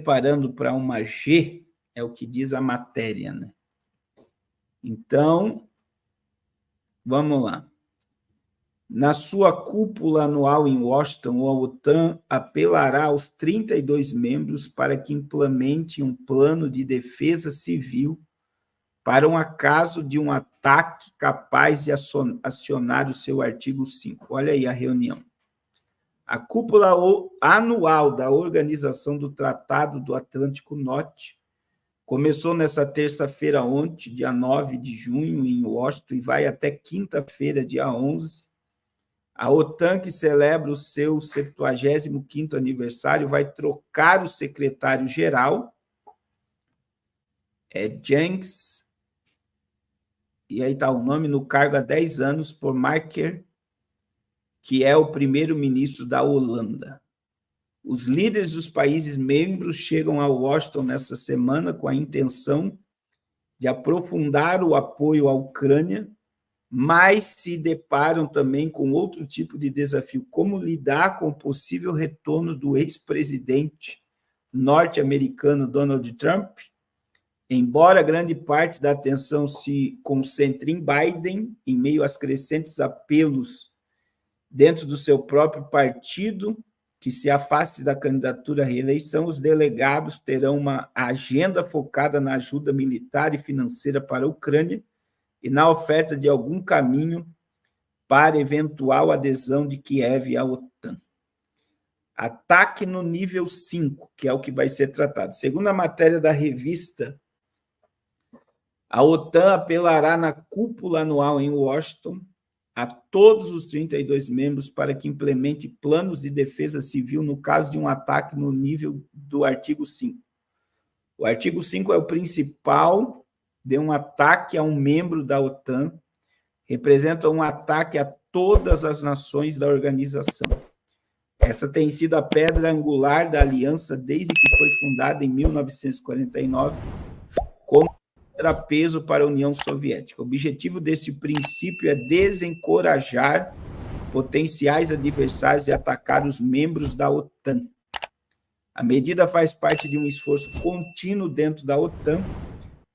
preparando para uma G, é o que diz a matéria, né? Então, vamos lá. Na sua cúpula anual em Washington, a OTAN apelará aos 32 membros para que implementem um plano de defesa civil para um acaso de um ataque capaz de acionar o seu artigo 5. Olha aí a reunião. A cúpula anual da Organização do Tratado do Atlântico Norte começou nessa terça-feira ontem, dia 9 de junho, em Washington, e vai até quinta-feira, dia 11. A OTAN, que celebra o seu 75º aniversário, vai trocar o secretário-geral, Jens, e aí está o nome, no cargo há 10 anos, por Mark Rutte, que é o primeiro-ministro da Holanda. Os líderes dos países membros chegam a Washington nessa semana com a intenção de aprofundar o apoio à Ucrânia, mas se deparam também com outro tipo de desafio, como lidar com o possível retorno do ex-presidente norte-americano Donald Trump. Embora grande parte da atenção se concentre em Biden, em meio às crescentes apelos dentro do seu próprio partido, que se afaste da candidatura à reeleição, os delegados terão uma agenda focada na ajuda militar e financeira para a Ucrânia e na oferta de algum caminho para eventual adesão de Kiev à OTAN. Ataque no nível 5, que é o que vai ser tratado. Segundo a matéria da revista, a OTAN apelará na cúpula anual em Washington a todos os 32 membros para que implemente planos de defesa civil no caso de um ataque no nível do artigo 5. O artigo 5 é o principal de um ataque a um membro da OTAN, representa um ataque a todas as nações da organização. Essa tem sido a pedra angular da aliança desde que foi fundada em 1949, como contrapeso para a União Soviética. O objetivo desse princípio é desencorajar potenciais adversários de atacar os membros da OTAN. A medida faz parte de um esforço contínuo dentro da OTAN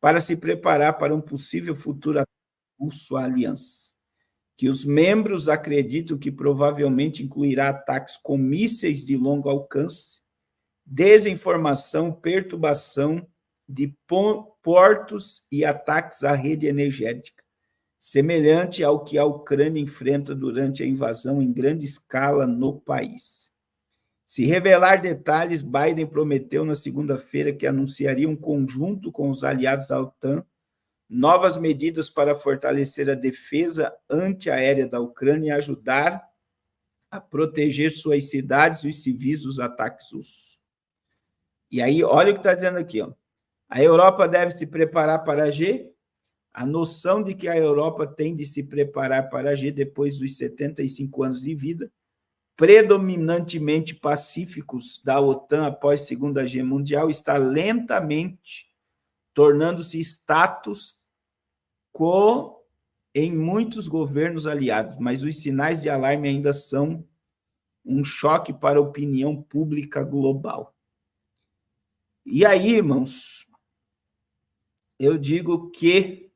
para se preparar para um possível futuro ataque russo à aliança, que os membros acreditam que provavelmente incluirá ataques com mísseis de longo alcance, desinformação, perturbação de portos e ataques à rede energética, semelhante ao que a Ucrânia enfrenta durante a invasão em grande escala no país. Se revelar detalhes, Biden prometeu na segunda-feira que anunciaria um conjunto com os aliados da OTAN novas medidas para fortalecer a defesa antiaérea da Ucrânia e ajudar a proteger suas cidades e os civis dos ataques russos. E aí, olha o que está dizendo aqui, ó. A Europa deve se preparar para a G. A noção de que a Europa tem de se preparar para a G depois dos 75 anos de vida, predominantemente pacíficos da OTAN após a Segunda Guerra Mundial, está lentamente tornando-se status quo em muitos governos aliados, mas os sinais de alarme ainda são um choque para a opinião pública global. E aí, irmãos, eu digo que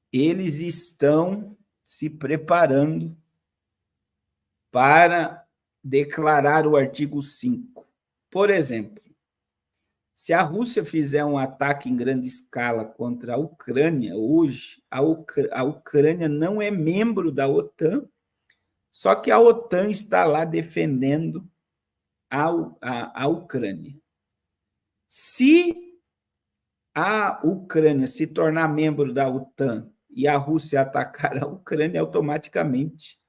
eles estão se preparando para declarar o artigo 5. Por exemplo, se a Rússia fizer um ataque em grande escala contra a Ucrânia, hoje, a Ucrânia não é membro da OTAN, só que a OTAN está lá defendendo a Ucrânia. Se a Ucrânia se tornar membro da OTAN e a Rússia atacar a Ucrânia, automaticamente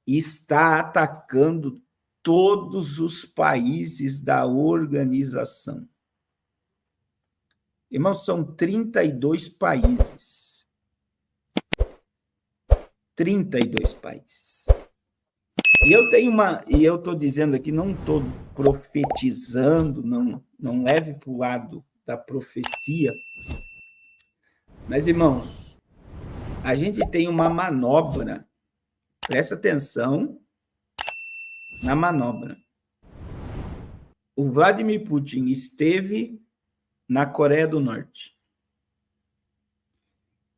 está atacando todos os países da organização. Irmãos, são 32 países. 32 países. E eu estou dizendo aqui, não estou profetizando, não leve para o lado da profecia. Mas, irmãos, a gente tem uma manobra, presta atenção na manobra. o Vladimir Putin esteve na Coreia do Norte.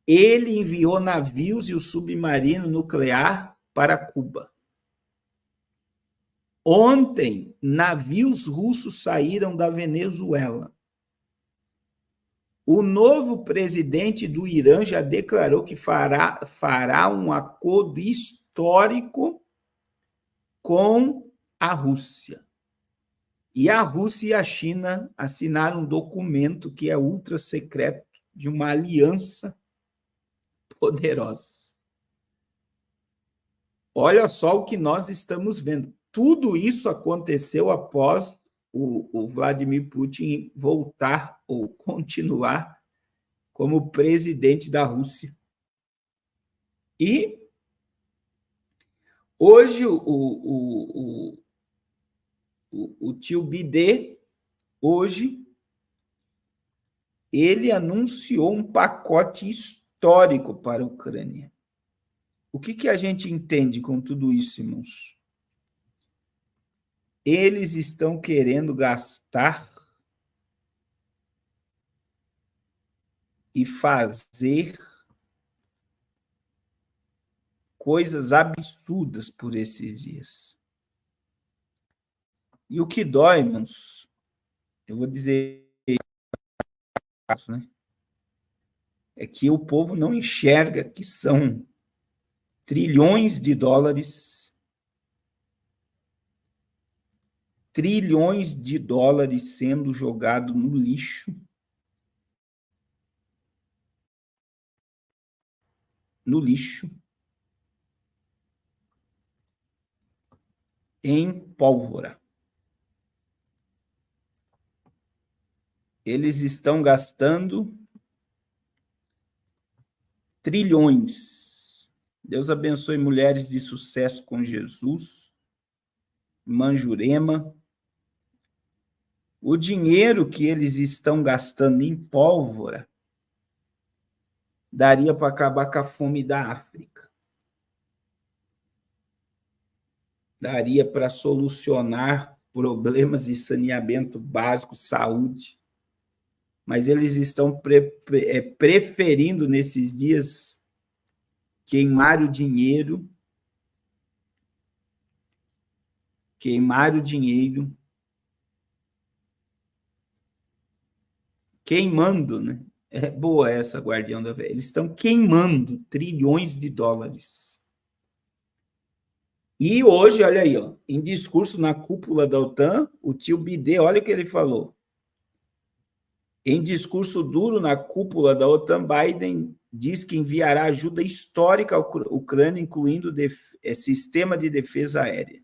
Ele enviou navios e o submarino nuclear para Cuba. Ontem, navios russos saíram da Venezuela. O novo presidente do Irã já declarou que fará um acordo histórico com a Rússia. E a Rússia e a China assinaram um documento que é ultra secreto de uma aliança poderosa. Olha só o que nós estamos vendo. Tudo isso aconteceu após o Vladimir Putin voltar ou continuar como presidente da Rússia. E hoje o tio Bidê, hoje, ele anunciou um pacote histórico para a Ucrânia. O que a gente entende com tudo isso, irmãos? Eles estão querendo gastar e fazer coisas absurdas por esses dias. E o que dói, irmãos, eu vou dizer, né, é que o povo não enxerga que são trilhões de dólares sendo jogados no lixo, em pólvora. Eles estão gastando trilhões. Deus abençoe mulheres de sucesso com Jesus, Manjurema. O dinheiro que eles estão gastando em pólvora daria para acabar com a fome da África. Daria para solucionar problemas de saneamento básico, saúde. Mas eles estão preferindo, nesses dias, queimar o dinheiro, queimando, né? É boa essa, Guardião da Velha. Eles estão queimando trilhões de dólares. E hoje, olha aí, ó, em discurso na cúpula da OTAN, o tio Bidê, olha o que ele falou. Em discurso duro na cúpula da OTAN, Biden diz que enviará ajuda histórica à Ucrânia, incluindo sistema de defesa aérea.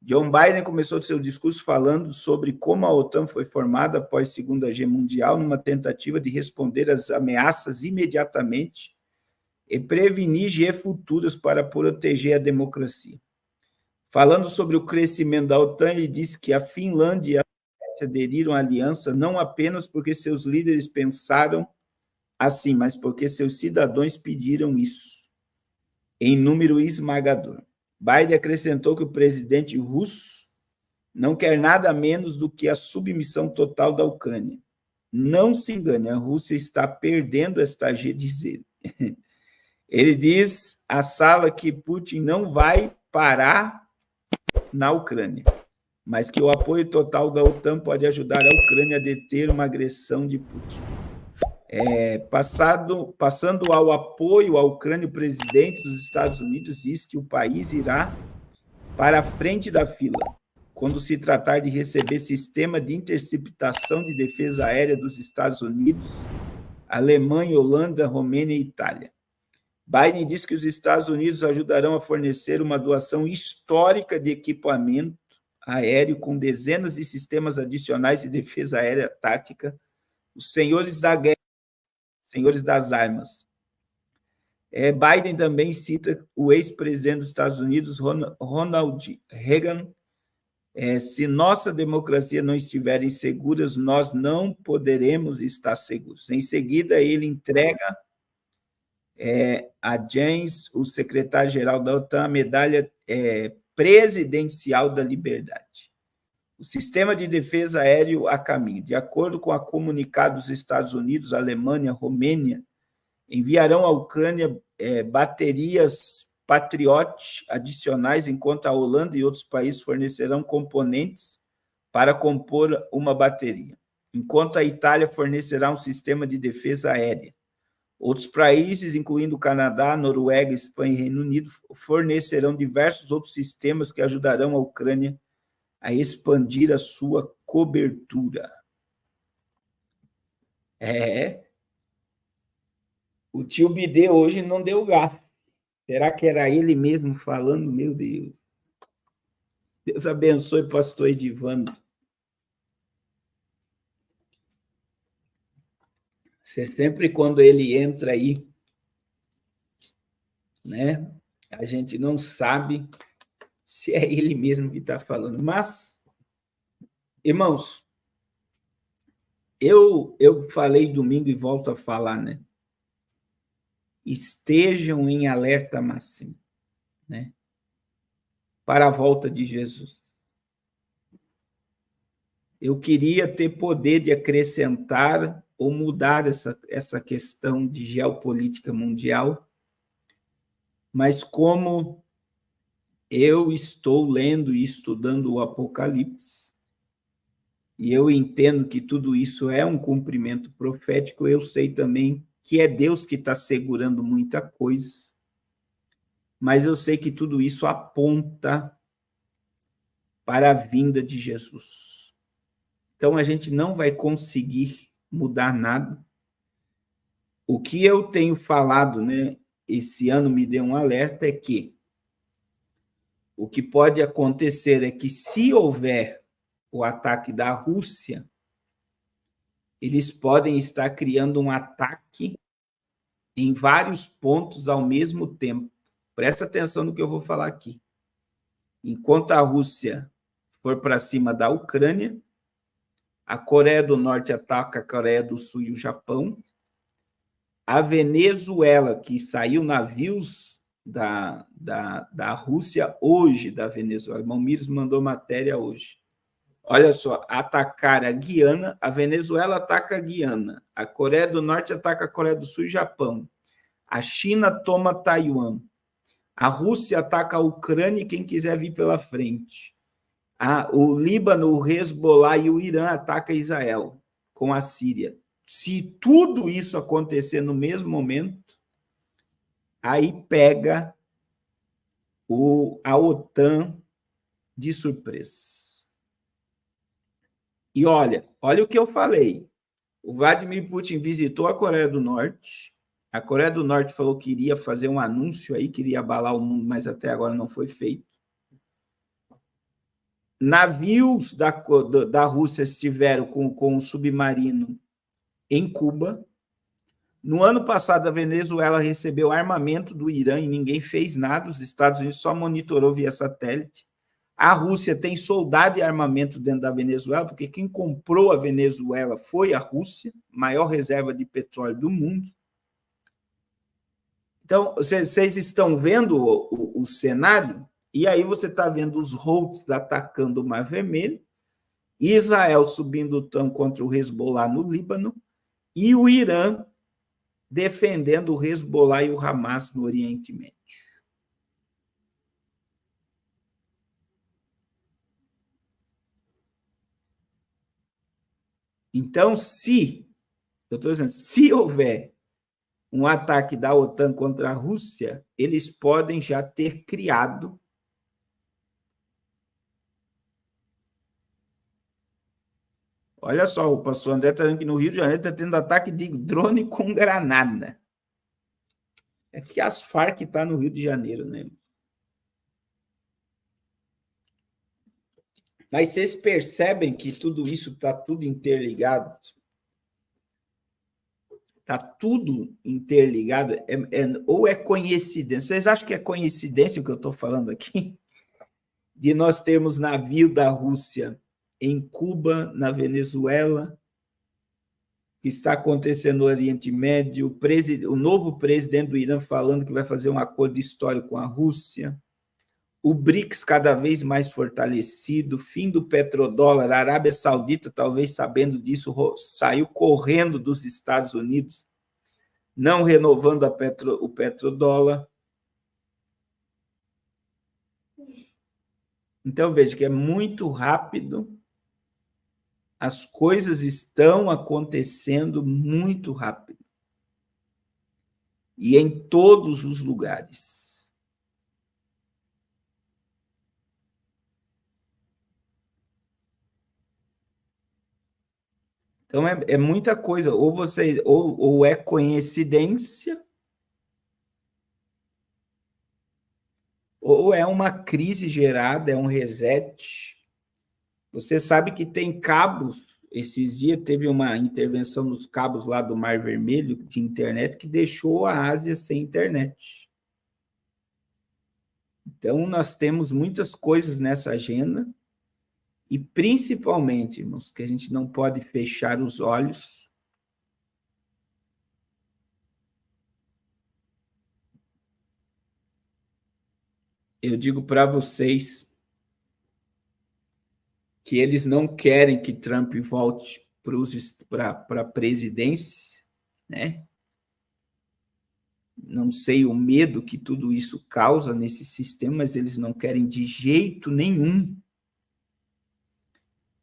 John Biden começou seu discurso falando sobre como a OTAN foi formada após a Segunda Guerra Mundial, numa tentativa de responder às ameaças imediatamente e prevenir guerras futuras para proteger a democracia. Falando sobre o crescimento da OTAN, ele disse que a Finlândia e a Suécia aderiram à aliança não apenas porque seus líderes pensaram assim, mas porque seus cidadãos pediram isso, em número esmagador. Biden acrescentou que o presidente russo não quer nada menos do que a submissão total da Ucrânia. Não se engane, a Rússia está perdendo esta guerra, diz ele. Ele diz à sala que Putin não vai parar na Ucrânia, mas que o apoio total da OTAN pode ajudar a Ucrânia a deter uma agressão de Putin. Passando ao apoio à Ucrânia, o presidente dos Estados Unidos diz que o país irá para a frente da fila quando se tratar de receber sistema de interceptação de defesa aérea dos Estados Unidos, Alemanha, Holanda, Romênia e Itália. Biden diz que os Estados Unidos ajudarão a fornecer uma doação histórica de equipamento aéreo com dezenas de sistemas adicionais de defesa aérea tática, os senhores da guerra, senhores das armas. Biden também cita o ex-presidente dos Estados Unidos, Ronald Reagan. Se nossa democracia não estiver insegura, nós não poderemos estar seguros. Em seguida, ele entrega a James, o secretário-geral da OTAN, a medalha presidencial da liberdade. O sistema de defesa aéreo a caminho. De acordo com a comunicado dos Estados Unidos, Alemanha, Romênia, enviarão à Ucrânia baterias Patriot adicionais, enquanto a Holanda e outros países fornecerão componentes para compor uma bateria, enquanto a Itália fornecerá um sistema de defesa aérea. Outros países, incluindo o Canadá, Noruega, Espanha e Reino Unido, fornecerão diversos outros sistemas que ajudarão a Ucrânia a expandir a sua cobertura. O tio Bidê hoje não deu gato. Será que era ele mesmo falando? Meu Deus. Deus abençoe o pastor Edivando. Você sempre, quando ele entra aí, né, a gente não sabe se é ele mesmo que está falando. Mas, irmãos, eu falei domingo e volto a falar, né? Estejam em alerta máximo, né? Para a volta de Jesus. Eu queria ter poder de acrescentar ou mudar essa questão de geopolítica mundial, mas como eu estou lendo e estudando o Apocalipse, e eu entendo que tudo isso é um cumprimento profético, eu sei também que é Deus que está segurando muita coisa, mas eu sei que tudo isso aponta para a vinda de Jesus. Então, a gente não vai conseguir mudar nada. O que eu tenho falado, né, esse ano me deu um alerta, é que o que pode acontecer é que, se houver o ataque da Rússia, eles podem estar criando um ataque em vários pontos ao mesmo tempo. Presta atenção no que eu vou falar aqui. Enquanto a Rússia for para cima da Ucrânia, a Coreia do Norte ataca a Coreia do Sul e o Japão, a Venezuela, que saiu navios da Rússia hoje, da Venezuela, irmão Mires mandou matéria hoje. Olha só, atacar a Guiana, a Venezuela ataca a Guiana, a Coreia do Norte ataca a Coreia do Sul e Japão, a China toma Taiwan, a Rússia ataca a Ucrânia e quem quiser vir pela frente. O Líbano, o Hezbollah e o Irã atacam Israel com a Síria. Se tudo isso acontecer no mesmo momento, aí pega a OTAN de surpresa. E olha o que eu falei. O Vladimir Putin visitou a Coreia do Norte. A Coreia do Norte falou que iria fazer um anúncio aí, que iria abalar o mundo, mas até agora não foi feito. Navios da Rússia estiveram com o submarino em Cuba. No ano passado, a Venezuela recebeu armamento do Irã e ninguém fez nada. Os Estados Unidos só monitorou via satélite. A Rússia tem soldado e armamento dentro da Venezuela, porque quem comprou a Venezuela foi a Rússia, maior reserva de petróleo do mundo. Então, vocês estão vendo o cenário, e aí você está vendo os Houthis atacando o Mar Vermelho, Israel subindo o tom contra o Hezbollah no Líbano, e o Irã defendendo o Hezbollah e o Hamas no Oriente Médio. Então, eu estou dizendo, se houver um ataque da OTAN contra a Rússia, eles podem já ter criado Olha só, o pastor André está dizendo que no Rio de Janeiro está tendo ataque de drone com granada. É que as Farc está no Rio de Janeiro, né? Mas vocês percebem que tudo isso está tudo interligado? Está tudo interligado? Ou é coincidência? Vocês acham que é coincidência o que eu estou falando aqui? De nós termos navio da Rússia em Cuba, na Venezuela, que está acontecendo no Oriente Médio, o novo presidente do Irã falando que vai fazer um acordo histórico com a Rússia, o BRICS cada vez mais fortalecido, fim do petrodólar, a Arábia Saudita, talvez sabendo disso, saiu correndo dos Estados Unidos, não renovando o petrodólar. Então, veja que é muito rápido, as coisas estão acontecendo muito rápido. E em todos os lugares. Então, é muita coisa. Ou é coincidência, ou é uma crise gerada, é um reset. Você sabe que tem cabos. Esses dias teve uma intervenção nos cabos lá do Mar Vermelho de internet que deixou a Ásia sem internet. Então, nós temos muitas coisas nessa agenda e, principalmente, irmãos, que a gente não pode fechar os olhos. Eu digo para vocês que eles não querem que Trump volte para a presidência, né? Não sei o medo que tudo isso causa nesse sistema, mas eles não querem de jeito nenhum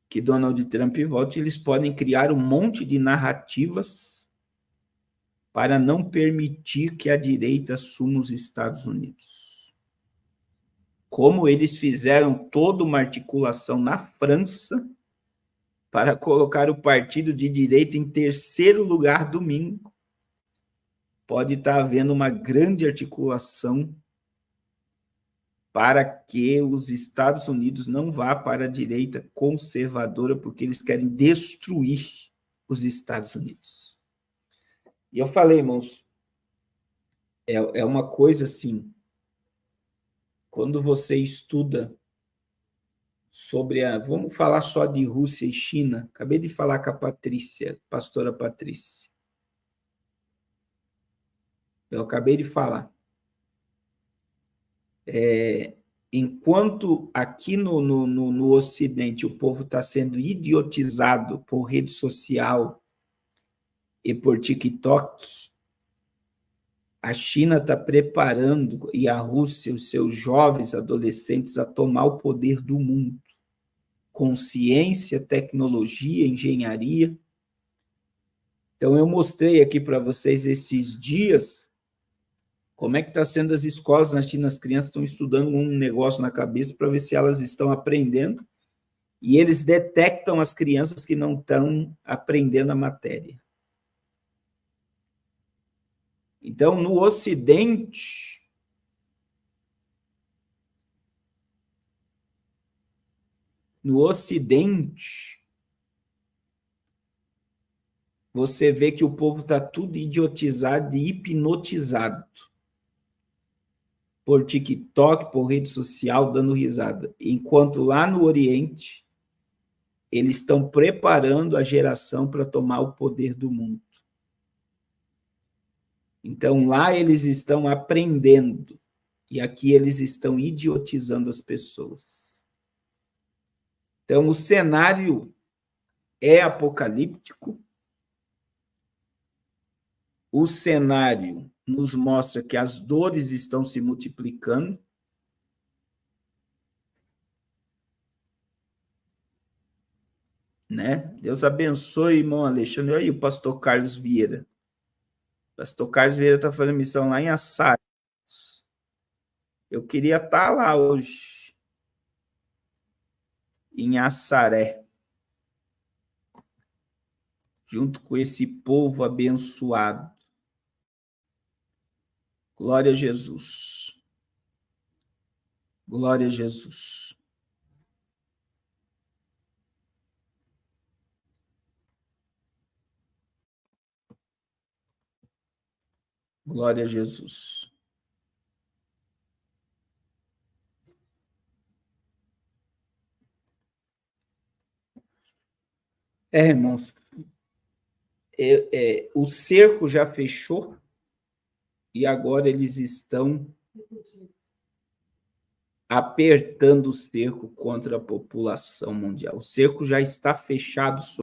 que Donald Trump volte. Eles podem criar um monte de narrativas para não permitir que a direita assuma os Estados Unidos. Como eles fizeram toda uma articulação na França para colocar o partido de direita em terceiro lugar domingo, pode estar havendo uma grande articulação para que os Estados Unidos não vá para a direita conservadora, porque eles querem destruir os Estados Unidos. E eu falei, irmãos, é uma coisa assim, quando você estuda sobre vamos falar só de Rússia e China, acabei de falar com a Patrícia, pastora Patrícia. Eu acabei de falar. Enquanto aqui no Ocidente o povo está sendo idiotizado por rede social e por TikTok, a China está preparando, e a Rússia, os seus jovens adolescentes, a tomar o poder do mundo. Com ciência, tecnologia, engenharia. Então, eu mostrei aqui para vocês esses dias como é que está sendo as escolas na China. As crianças estão estudando um negócio na cabeça para ver se elas estão aprendendo, e eles detectam as crianças que não estão aprendendo a matéria. Então, no Ocidente, você vê que o povo está tudo idiotizado e hipnotizado por TikTok, por rede social, dando risada. Enquanto lá no Oriente, eles estão preparando a geração para tomar o poder do mundo. Então, lá eles estão aprendendo, e aqui eles estão idiotizando as pessoas. Então, o cenário é apocalíptico. O cenário nos mostra que as dores estão se multiplicando. Né? Deus abençoe, irmão Alexandre. Olha aí o pastor Carlos Vieira. O pastor Carlos Vieira está fazendo missão lá em Assar. Eu queria estar lá hoje, em Assaré, junto com esse povo abençoado. Glória a Jesus. Glória a Jesus. Glória a Jesus. Irmãos, o cerco já fechou e agora eles estão apertando o cerco contra a população mundial. O cerco já está fechado